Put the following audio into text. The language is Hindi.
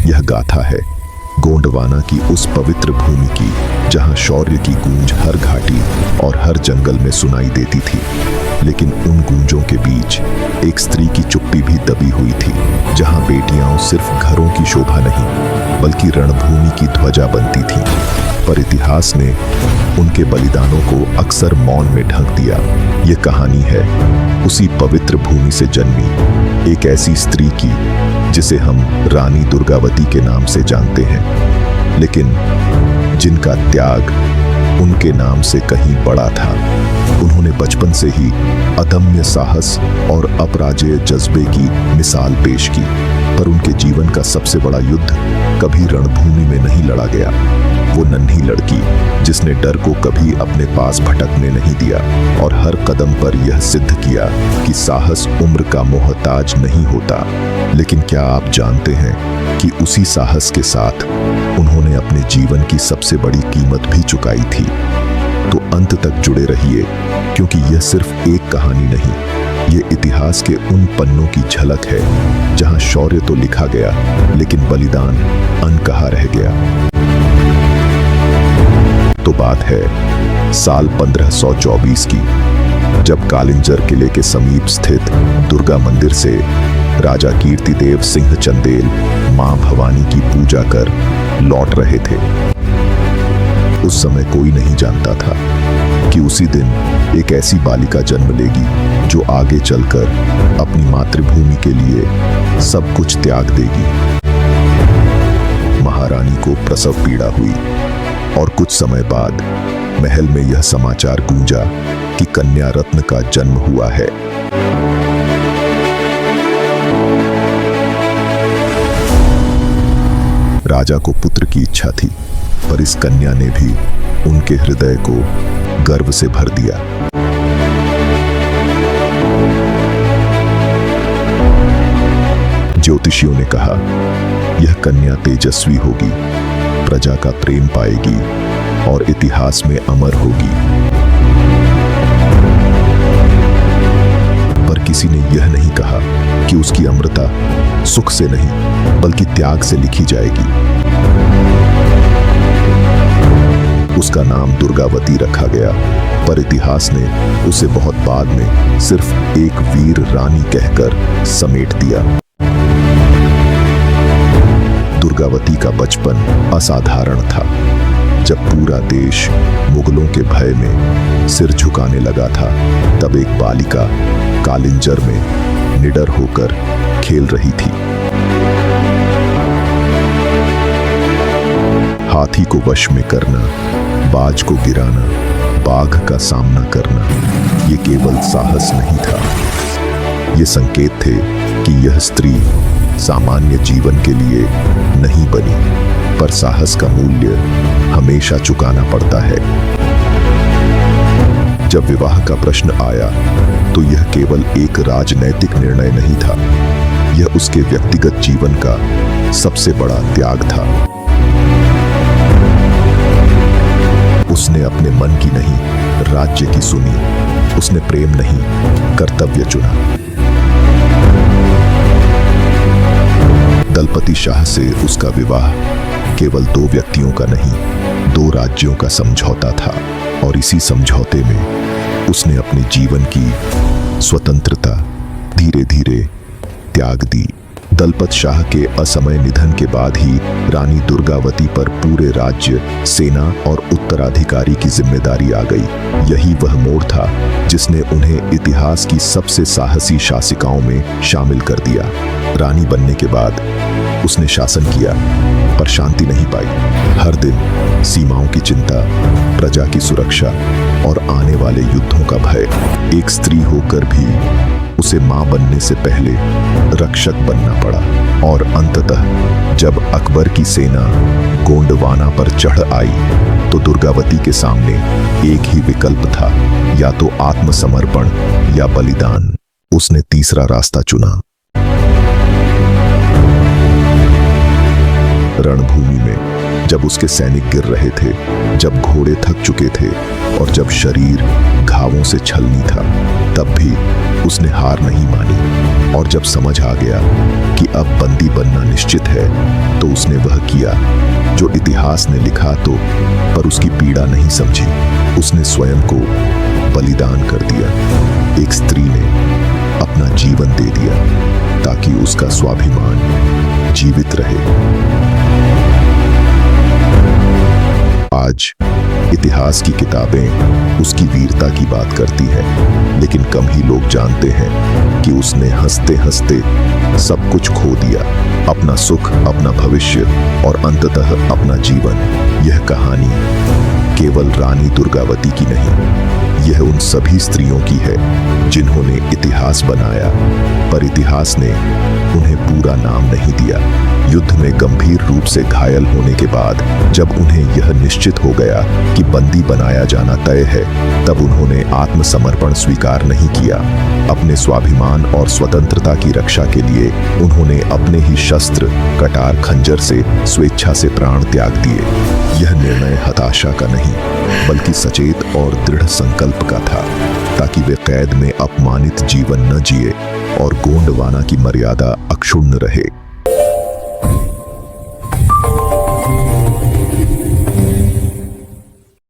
यह गाथा है गोंडवाना की उस पवित्र भूमि की जहां शौर्य की गूंज हर घाटी और हर जंगल में सुनाई देती थी। लेकिन उन गूंजों के बीच एक स्त्री की चुप्पी भी दबी हुई थी, जहां बेटियां सिर्फ घरों की शोभा नहीं बल्कि रणभूमि की ध्वजा बनती थीं। पर इतिहास ने उनके बलिदानों को अक्सर मौन में ढक दिया। ये कहानी है उसी पवित्र भूमि से जन्मी एक ऐसी स्त्री की जिसे हम रानी दुर्गावती के नाम से जानते हैं, लेकिन जिनका त्याग उनके नाम से कहीं बड़ा था। उन्होंने बचपन से ही अदम्य साहस और अपराजेय जज्बे की मिसाल पेश की, पर उनके जीवन का सबसे बड़ा युद्ध कभी रणभूमि में नहीं लड़ा गया। वो नन्ही लड़की जिसने डर को कभी अपने पास भटकने नहीं दिया और हर कदम पर यह सिद्ध किया कि साहस उम्र का मोहताज नहीं होता। लेकिन क्या आप जानते हैं कि उसी साहस के साथ उन्होंने अपने जीवन की सबसे बड़ी कीमत भी चुकाई थी? तो अंत तक जुड़े रहिए, क्योंकि यह सिर्फ एक कहानी नहीं, ये इतिहास के उन पन्नों की झलक है जहां शौर्य तो लिखा गया लेकिन बलिदान अनकहा रह गया। तो बात है साल 1524 की, जब कालिंजर किले के समीप स्थित दुर्गा मंदिर से राजा कीर्तिदेव सिंह चंदेल मां भवानी की पूजा कर लौट रहे थे। उस समय कोई नहीं जानता था कि उसी दिन एक ऐसी बालिका जन्म लेगी जो आगे चलकर अपनी मातृभूमि के लिए सब कुछ त्याग देगी। महारानी को प्रसव पीड़ा हुई और कुछ समय बाद महल में यह समाचार गूंजा कि कन्या रत्न का जन्म हुआ है। राजा को पुत्र की इच्छा थी, पर इस कन्या ने भी उनके हृदय को गर्व से भर दिया। ज्योतिषियों ने कहा, यह कन्या तेजस्वी होगी, प्रजा का प्रेम पाएगी और इतिहास में अमर होगी। पर किसी ने यह नहीं कहा कि उसकी अमरता सुख से नहीं बल्कि त्याग से लिखी जाएगी। उसका नाम दुर्गावती रखा गया, पर इतिहास ने उसे बहुत बाद में सिर्फ एक वीर रानी कहकर समेट दिया। दुर्गावती का बचपन असाधारण था। जब पूरा देश मुगलों के भय में सिर झुकाने लगा था, तब एक बालिका कालिंजर में निडर होकर खेल रही थी। हाथी को वश में करना, बाज को गिराना, बाघ का सामना करना, ये केवल साहस नहीं था, ये संकेत थे कि यह स्त्री सामान्य जीवन के लिए नहीं बनी, पर साहस का मूल्य हमेशा चुकाना पड़ता है। जब विवाह का प्रश्न आया तो यह केवल एक राजनैतिक निर्णय नहीं था, यह उसके व्यक्तिगत जीवन का सबसे बड़ा त्याग था। उसने अपने मन की नहीं, राज्य की सुनी। उसने प्रेम नहीं, कर्तव्य चुना। दलपति शाह से उसका विवाह केवल 2 व्यक्तियों का नहीं, 2 राज्यों का समझौता था, और इसी समझौते में उसने अपने जीवन की स्वतंत्रता धीरे धीरे त्याग दी। दलपत शाह के असमय निधन के बाद ही रानी दुर्गावती पर पूरे राज्य, सेना और उत्तराधिकारी की जिम्मेदारी आ गई। यही वह मोड़ था जिसने उन्हें इतिहास की सबसे साहसी शासिकाओं में शामिल कर दिया। रानी बनने के बाद उसने शासन किया, पर शांति नहीं पाई। हर दिन सीमाओं की चिंता, प्रजा की सुरक्षा और आने वाले युद्धों का भय। एक स्त्री होकर भी उसे मां बनने से पहले रक्षक बनना पड़ा, और अंततः जब अकबर की सेना गोंडवाना पर चढ़ आई तो दुर्गावती के सामने एक ही विकल्प था, या तो आत्मसमर्पण या बलिदान। उसने तीसरा रास्ता चुना। रणभूमि में जब उसके सैनिक गिर रहे थे, जब घोड़े थक चुके थे और जब शरीर घावों से छलनी था, तब भी उसने हार नहीं मानी। और जब समझ आ गया कि अब बंदी बनना निश्चित है, तो उसने वह किया जो इतिहास ने लिखा तो पर उसकी पीड़ा नहीं समझी। उसने स्वयं को बलिदान कर दिया। एक स्त्री ने अपना जीवन दे दिया ताकि उसका स्वाभिमान जीवित रहे। आज इतिहास की किताबें उसकी वीरता की बात करती हैं, लेकिन कम ही लोग जानते हैं कि उसने हंसते हंसते सब कुछ खो दिया, अपना सुख, अपना भविष्य और अंततः अपना जीवन। यह कहानी केवल रानी दुर्गावती की नहीं, यह उन सभी स्त्रियों की है जिन्होंने इतिहास बनाया, पर इतिहास ने उन्हें पूरा नाम नहीं दिया। युद्ध में गंभीर रूप से घायल होने के बाद जब उन्हें यह निश्चित हो गया कि बंदी बनाया जाना तय है, तब उन्होंने आत्मसमर्पण स्वीकार नहीं किया। अपने स्वाभिमान और स्वतंत्रता की रक्षा के लिए उन्होंने अपने ही शस्त्र, कटार, खंजर से स्वेच्छा से प्राण त्याग दिए। यह निर्णय हताशा का नहीं, बल्कि सचेत और दृढ़ संकल्प का था, ताकि वे कैद में अपमानित जीवन न जिए और गोंडवाना की मर्यादा अक्षुण्ण रहे।